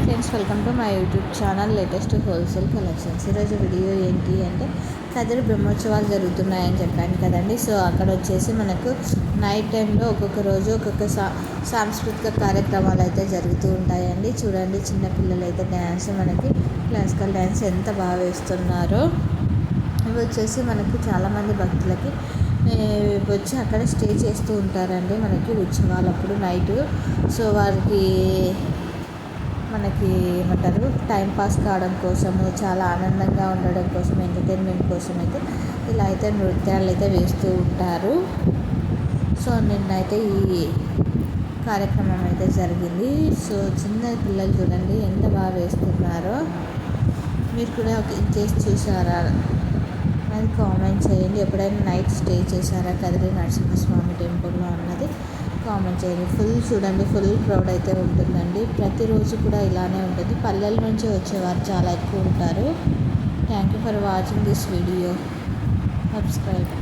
Friends, welcome to my YouTube channel latest wholesale collections. ఈరోజు video ఏంటి అంటే కదిరి బ్రహ్మోత్సవాలు జరుగుతున్నాయని చెప్పాను కదండి. సో అక్కడ వచ్చేసి మనకు నైట్ టైంలో ఒక్కొక్క రోజు ఒక్కొక్క సాంస్కృతిక కార్యక్రమాలు అయితే జరుగుతూ ఉంటాయండి. చూడండి, చిన్నపిల్లలు అయితే డ్యాన్స్, మనకి క్లాసికల్ డ్యాన్స్ ఎంత బాగా వేస్తున్నారో. ఇవి వచ్చేసి మనకి చాలామంది భక్తులకి వచ్చి అక్కడ స్టే చేస్తూ ఉంటారండి మనకి ఉత్సవాలప్పుడు నైట్. సో వారికి మనకి ఏమంటారు, టైంపాస్ కావడం కోసము, చాలా ఆనందంగా ఉండడం కోసం, ఎంటర్టైన్మెంట్ కోసం అయితే ఇలా అయితే నృత్యాలు అయితే వేస్తూ ఉంటారు. సో నిన్నైతే ఈ కార్యక్రమం అయితే జరిగింది. సో చిన్న పిల్లలు చూడండి ఎంత బాగా వేస్తున్నారో. మీరు కూడా చేసి చూసారా అది కామెంట్ చేయండి. ఎప్పుడైనా నైట్ స్టే చేశారా కదిరి నరసింహస్వామి టెంపుల్లో అన్నది కామెంట్ చేయండి. చూడండి, ఫుల్ క్రౌడ్ అయితే ఉంటుందండి. ప్రతిరోజు కూడా ఇలానే ఉంటుంది. పల్లెల నుంచి వచ్చేవారు చాలా ఎక్కువ ఉంటారు. Thank you for watching this video. Subscribe.